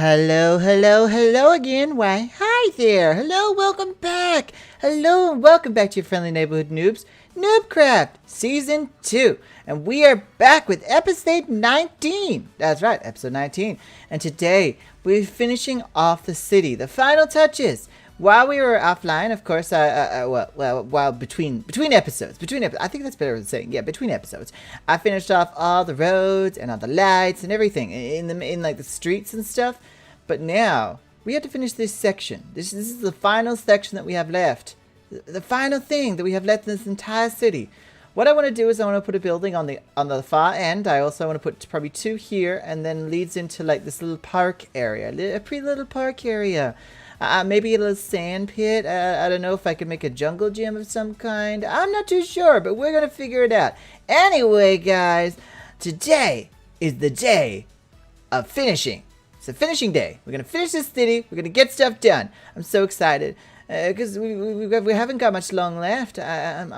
Hello, hello, hello again. Why, hi there. Hello, welcome back. Hello, and welcome back to your friendly neighborhood noobs, Newbcraft Season 2. And we are back with episode 19. That's right, episode 19. And today, we're finishing off the city, the final touches. While we were offline, of course, while between episodes, I think that's better than saying, yeah, between episodes, I finished off all the roads and all the lights and everything in like the streets and stuff. But now we have to finish this section. This is the final section that we have left, the final thing that we have left in this entire city. What I want to do is I want to put a building on the far end. I also want to put probably 2 here, and then leads into like this little park area, a pretty little park area. Maybe a little sand pit. I don't know if I could make a jungle gym of some kind. I'm not too sure, but we're going to figure it out. Anyway, guys, today is the day of finishing. It's a finishing day. We're going to finish this city. We're going to get stuff done. I'm so excited because we haven't got much long left. I'm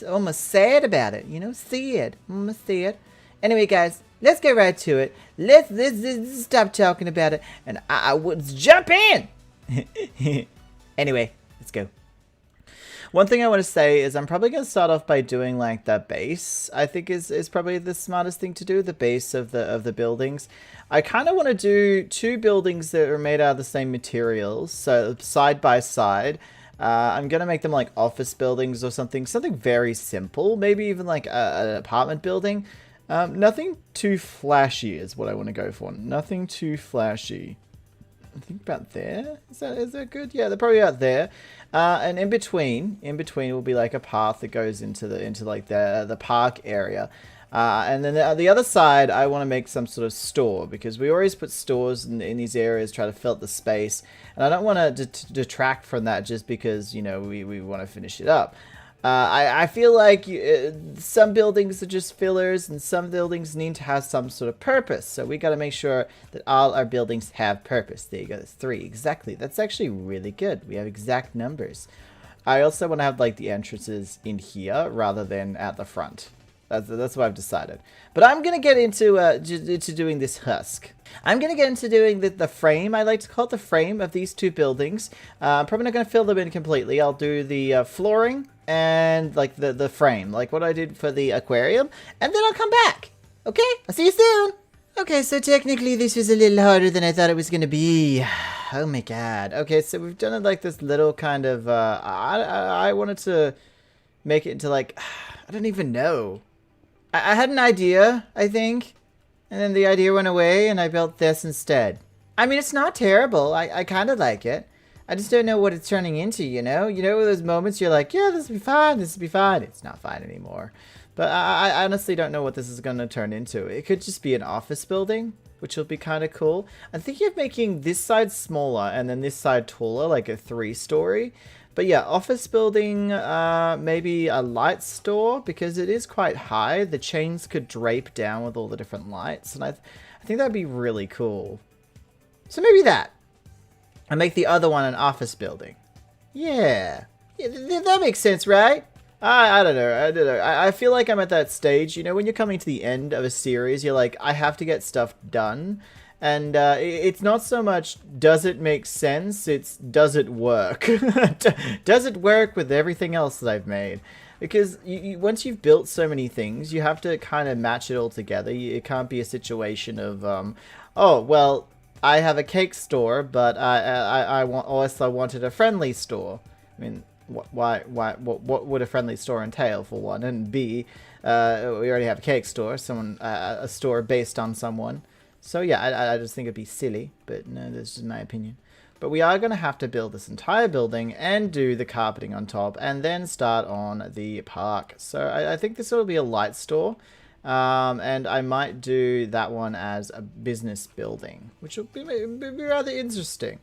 almost sad about it, you know, sad. I'm almost sad. Anyway, guys, let's get right to it. Let's stop talking about it, and let's jump in. Anyway, let's go. One thing I want to say is I'm probably going to start off by doing like the base. I think is probably the smartest thing to do, the base of the buildings. I kind of want to do 2 buildings that are made out of the same materials, so side by side. I'm going to make them like office buildings or something very simple, maybe even like an apartment building. Nothing too flashy is what I want to go for. Nothing too flashy. I think about there. Is that good? Yeah, they're probably out there. And in between will be like a path that goes into like the park area. And then the other side, I want to make some sort of store, because we always put stores in these areas, try to fill up the space. And I don't want to detract from that just because, you know, we want to finish it up. I feel like some buildings are just fillers, and some buildings need to have some sort of purpose. So we got to make sure that all our buildings have purpose. There you go. That's 3. Exactly. That's actually really good. We have exact numbers. I also want to have like the entrances in here rather than at the front. That's what I've decided. But I'm going to get into doing this husk. I'm going to get into doing the frame. I like to call it the frame of these 2 buildings. I'm probably not going to fill them in completely. I'll do the flooring and like the frame, like what I did for the aquarium. And then I'll come back. Okay? I'll see you soon. Okay, so technically this was a little harder than I thought it was going to be. Oh my god. Okay, so we've done it like this little kind of... I wanted to make it into like... I don't even know. I had an idea, I think, and then the idea went away, and I built this instead. I mean, it's not terrible. I kind of like it. I just don't know what it's turning into, you know? You know, those moments you're like, yeah, this will be fine, this will be fine. It's not fine anymore. But I honestly don't know what this is going to turn into. It could just be an office building, which will be kind of cool. I'm thinking of making this side smaller and then this side taller, like a 3-story. But yeah, office building, maybe a light store, because it is quite high. The chains could drape down with all the different lights, and I think that'd be really cool. So maybe that. And make the other one an office building. Yeah, that makes sense, right? I don't know. I feel like I'm at that stage, you know, when you're coming to the end of a series, you're like, I have to get stuff done. And it's not so much does it make sense, it's does it work? Does it work with everything else that I've made? Because once you've built so many things, you have to kind of match it all together. It can't be a situation of, oh, well, I have a cake store, but I also wanted a friendly store. I mean, what would a friendly store entail, for one? And B, we already have a cake store, a store based on someone. So yeah, I just think it'd be silly, but no, that's just my opinion. But we are going to have to build this entire building and do the carpeting on top and then start on the park. So I think this will be a light store, and I might do that one as a business building, which will be rather interesting.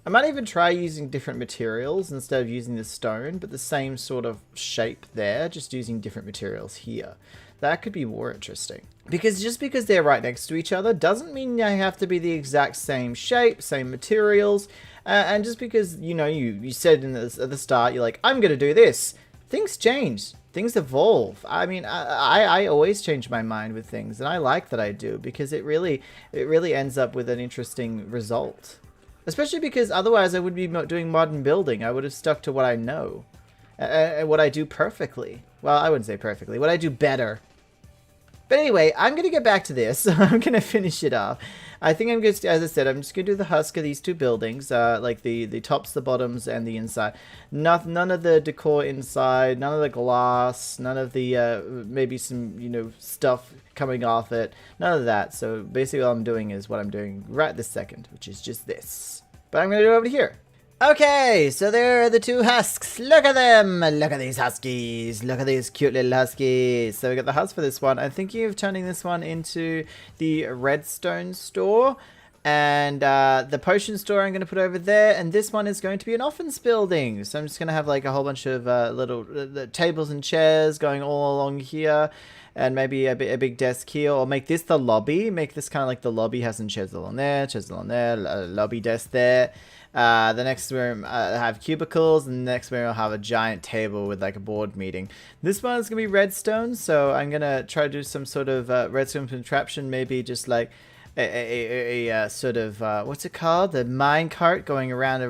I might even try using different materials instead of using the stone, but the same sort of shape there, just using different materials here. That could be more interesting. Because just because they're right next to each other doesn't mean they have to be the exact same shape, same materials. And just because, you know, you said at the start, you're like, I'm going to do this. things change. Things evolve. I mean, I always change my mind with things, and I like that I do because it really ends up with an interesting result. Especially because otherwise I would be doing modern building. I would have stuck to what I know, what I do perfectly. Well, I wouldn't say perfectly. What I do better. But anyway, I'm going to get back to this. I'm going to finish it off. I think I'm just, as I said, I'm just going to do the husk of these two buildings, like the tops, the bottoms, and the inside. None of the decor inside, none of the glass, none of the, maybe some, you know, stuff coming off it. None of that. So basically all I'm doing is what I'm doing right this second, which is just this. But I'm going to do it over here. Okay, so there are the two husks. Look at them. Look at these huskies. Look at these cute little huskies. So we got the husk for this one. I'm thinking of turning this one into the redstone store. And the potion store I'm going to put over there. And this one is going to be an office building. So I'm just going to have like a whole bunch of little tables and chairs going all along here. And maybe a big desk here. Or make this the lobby. Make this kind of like the lobby. Have some chairs along there. Chairs along there. Lobby desk there. The next room have cubicles, and the next room I'll have a giant table with like a board meeting. This one is going to be redstone, so I'm going to try to do some sort of redstone contraption, maybe just like a sort of, what's it called? The mine cart going around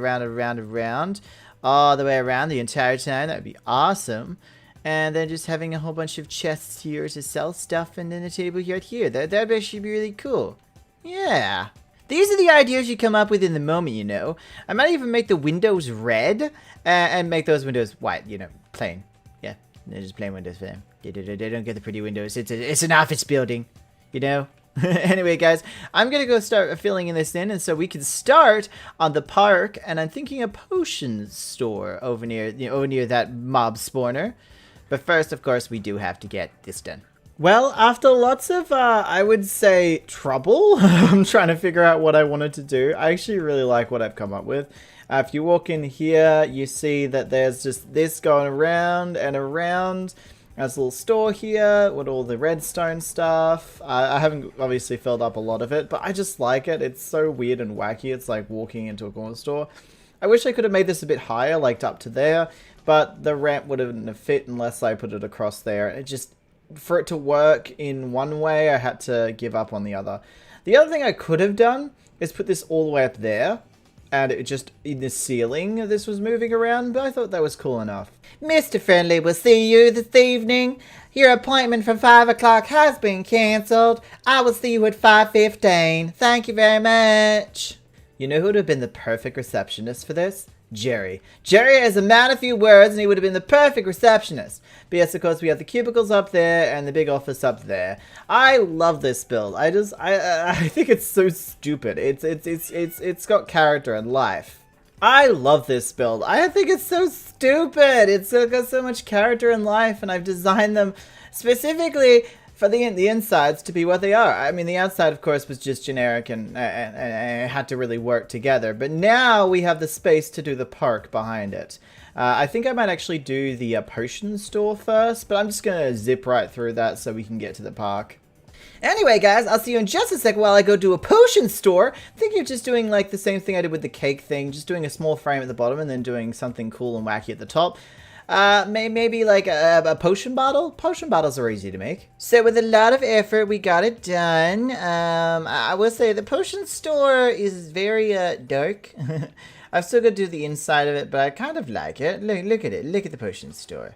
all the way around the entire time. That would be awesome. And then just having a whole bunch of chests here to sell stuff, and then a table here. That'd actually be really cool. Yeah. These are the ideas you come up with in the moment, you know. I might even make the windows red and make those windows white, you know, plain. Yeah, they're just plain windows for them. They don't get the pretty windows. It's an office building, you know. Anyway, guys, I'm going to go start filling in this in, and so we can start on the park, and I'm thinking a potion store over near, over near that mob spawner. But first, of course, we do have to get this done. Well, after lots of, I would say, trouble, I'm trying to figure out what I wanted to do. I actually really like what I've come up with. If you walk in here, you see that there's just this going around and around. There's a little store here with all the redstone stuff. I haven't obviously filled up a lot of it, but I just like it. It's so weird and wacky. It's like walking into a corner store. I wish I could have made this a bit higher, like up to there, but the ramp wouldn't have fit unless I put it across there. It just... For it to work in one way, I had to give up on the other. The other thing I could have done is put this all the way up there. And it just, in the ceiling, this was moving around. But I thought that was cool enough. Mr. Friendly will see you this evening. Your appointment for 5 o'clock has been cancelled. I will see you at 5:15. Thank you very much. You know who would have been the perfect receptionist for this? Jerry. Jerry has a man of few words, and he would have been the perfect receptionist. But yes, of course, we have the cubicles up there and the big office up there. I love this build. I think it's so stupid. It's got character and life. I love this build. I think it's so stupid. It's got so much character and life, and I've designed them specifically for the insides to be what they are. I mean, the outside, of course, was just generic and had to really work together. But now we have the space to do the park behind it. I think I might actually do the potion store first, but I'm just going to zip right through that so we can get to the park. Anyway, guys, I'll see you in just a sec while I go do a potion store. I'm thinking of just doing like the same thing I did with the cake thing, just doing a small frame at the bottom and then doing something cool and wacky at the top. Maybe like a potion bottle. Potion bottles are easy to make. So with a lot of effort, we got it done. I will say the potion store is very dark. I've still got to do the inside of it, but I kind of like it. Look at it. Look at the potion store.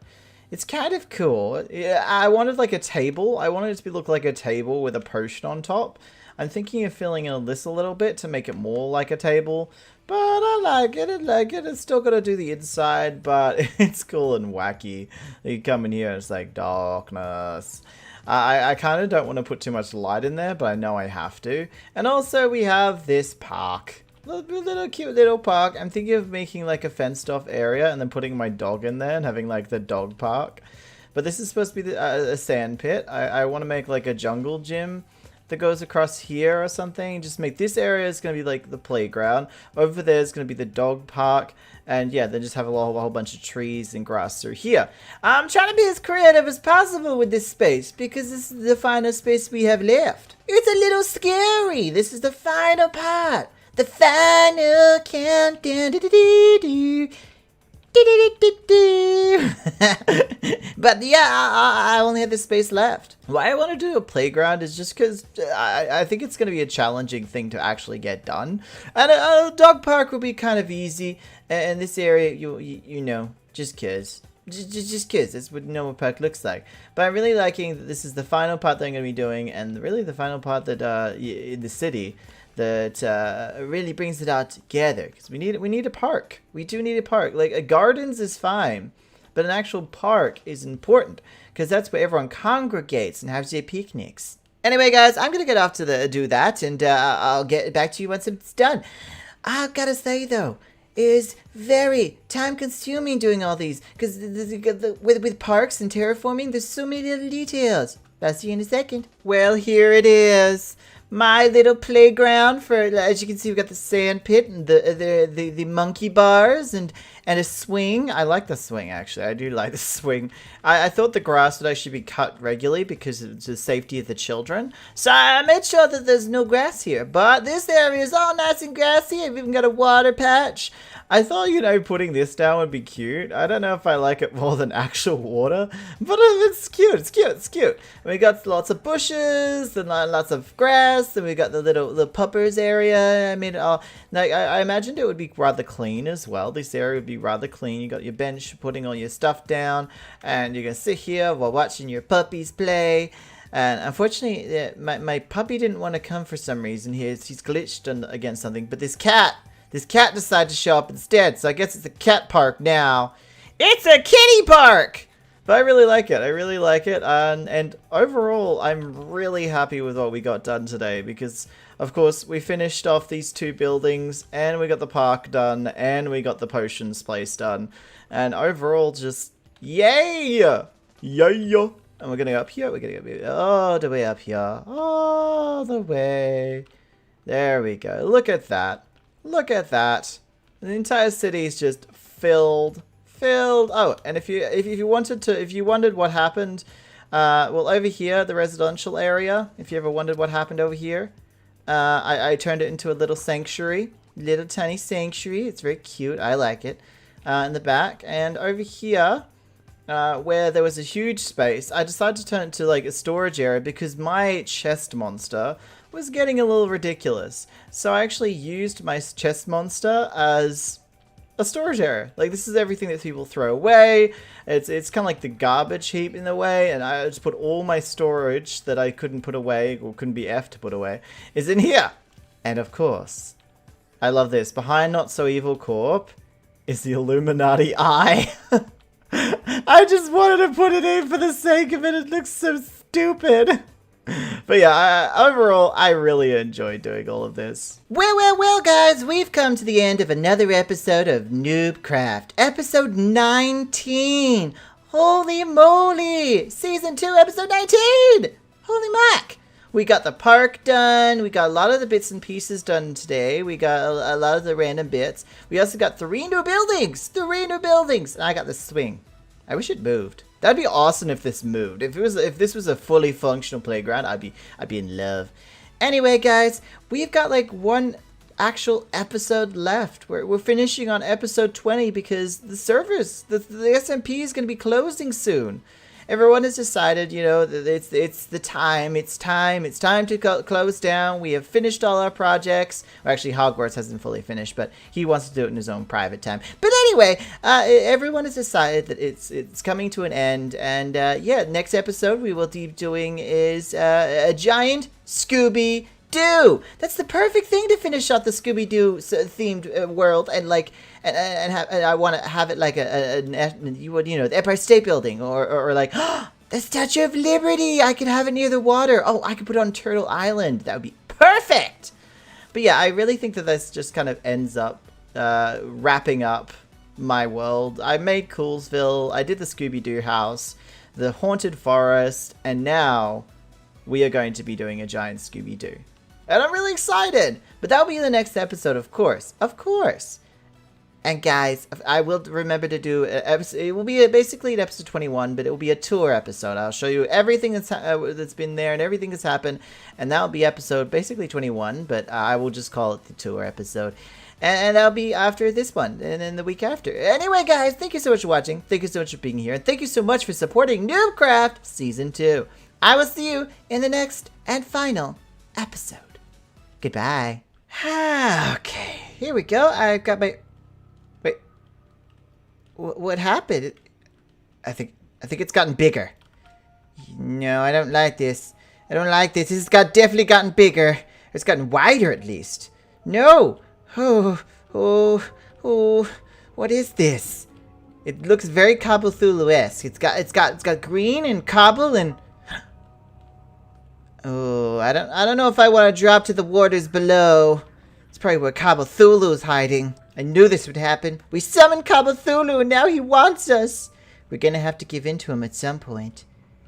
It's kind of cool. I wanted like a table. I wanted it to look like a table with a potion on top. I'm thinking of filling in this a little bit to make it more like a table. But I like it. It's still got to do the inside, but it's cool and wacky. You come in here, it's like darkness. I kind of don't want to put too much light in there, but I know I have to. And also we have this park. Little cute little park. I'm thinking of making like a fenced off area and then putting my dog in there and having like the dog park. But this is supposed to be a sand pit. I want to make like a jungle gym that goes across here or something. Just make this area is going to be like the playground. Over there is going to be the dog park. And yeah, then just have a whole bunch of trees and grass through here. I'm trying to be as creative as possible with this space because this is the final space we have left. It's a little scary. This is the final part. The final countdown. But yeah, I only have this space left. Why I want to do a playground is just because I think it's going to be a challenging thing to actually get done. And a dog park would be kind of easy. And this area, you know, just kids. Just kids. That's what normal park looks like. But I'm really liking that this is the final part that I'm going to be doing, and really the final part that in the city that really brings it all together. Because we need a park. We do need a park. Like a gardens is fine, but an actual park is important because that's where everyone congregates and has their picnics. Anyway, guys, I'm gonna get off to do that, and I'll get back to you once it's done. I gotta say though, is very time consuming doing all these because with parks and terraforming there's so many little details. I'll see you in a second. Well, here it is, my little playground. For, as you can see, we've got the sand pit and the monkey bars and a swing. I like the swing, actually. I do like the swing. I thought the grass would actually be cut regularly because of the safety of the children. So I made sure that there's no grass here. But this area is all nice and grassy. I've even got a water patch. I thought, you know, putting this down would be cute. I don't know if I like it more than actual water, but it's cute. It's cute. It's cute. And we got lots of bushes and lots of grass, and we got the little puppers area. I mean, I imagined it would be rather clean as well. This area would be rather clean. You got your bench, putting all your stuff down, and you can sit here while watching your puppies play. And unfortunately, my puppy didn't want to come for some reason. He's glitched against something, but this cat decided to show up instead, so I guess it's a cat park now. It's a kitty park! But I really like it. I really like it. And overall, I'm really happy with what we got done today because, of course, we finished off these 2 buildings, and we got the park done, and we got the potions place done. And overall, just yay! Yay! And we're gonna go up here. We're gonna go all the way up here. All the way. There we go. Look at that. Look at that. The entire city is just filled. Oh, and if you wondered what happened, well, over here, the residential area, if you ever wondered what happened over here, I turned it into a little sanctuary, little tiny sanctuary. It's very cute. I like it. In the back, and over here, where there was a huge space, I decided to turn it to like a storage area because my chest monster was getting a little ridiculous. So I actually used my chest monster as a storage area. Like, this is everything that people throw away. It's kind of like the garbage heap in a way, and I just put all my storage that I couldn't put away, or couldn't be F to put away, is in here. And of course, I love this. Behind Not So Evil Corp is the Illuminati eye. I just wanted to put it in for the sake of it. It looks so stupid. But yeah, overall, I really enjoyed doing all of this. Well, guys, we've come to the end of another episode of Newbcraft, episode 19. Holy moly! Season 2, episode 19! Holy mac! We got the park done. We got a lot of the bits and pieces done today. We got a lot of the random bits. We also got 3 new buildings. 3 new buildings. And I got the swing. I wish it moved. That'd be awesome if this moved. If this was a fully functional playground, I'd be in love. Anyway, guys, we've got like 1 actual episode left. We're finishing on episode 20 because the servers, the SMP is going to be closing soon. Everyone has decided, you know, that it's time to close down. We have finished all our projects. Well, actually, Hogwarts hasn't fully finished, but he wants to do it in his own private time. But anyway, everyone has decided that it's coming to an end. And yeah, next episode we will be doing is a giant Scooby Doo. That's the perfect thing to finish off the Scooby Doo themed world, and like, and I want to have it like the Empire State Building, or like the Statue of Liberty. I could have it near the water. Oh, I could put it on Turtle Island. That would be perfect. But yeah, I really think that this just kind of ends up wrapping up my world. I made Coolsville. I did the Scooby Doo house, the haunted forest, and now we are going to be doing a giant Scooby Doo. And I'm really excited. But that'll be in the next episode, of course. Of course. And guys, I will remember to do episode. It will be basically an episode 21, but it will be a tour episode. I'll show you everything that's been there and everything that's happened. And that'll be episode basically 21, but I will just call it the tour episode. And that'll be after this one, and then the week after. Anyway, guys, thank you so much for watching. Thank you so much for being here. And thank you so much for supporting Newbcraft Season 2. I will see you in the next and final episode. Goodbye. Okay, here we go. I've got my... Wait. What happened? I think it's gotten bigger. No, I don't like this. I don't like this. This has definitely gotten bigger. It's gotten wider, at least. No! Oh, what is this? It looks very Cobble Cthulhu-esque. It's got green and cobble and... Oh, I don't know if I want to drop to the waters below. It's probably where Cobble Cthulhu is hiding. I knew this would happen. We summoned Cobble Cthulhu and now he wants us. We're gonna have to give in to him at some point.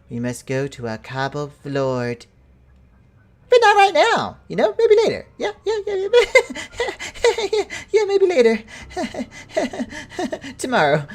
We must go to our Cobble Lord. But not right now, you know, maybe later. Yeah, maybe later. Tomorrow.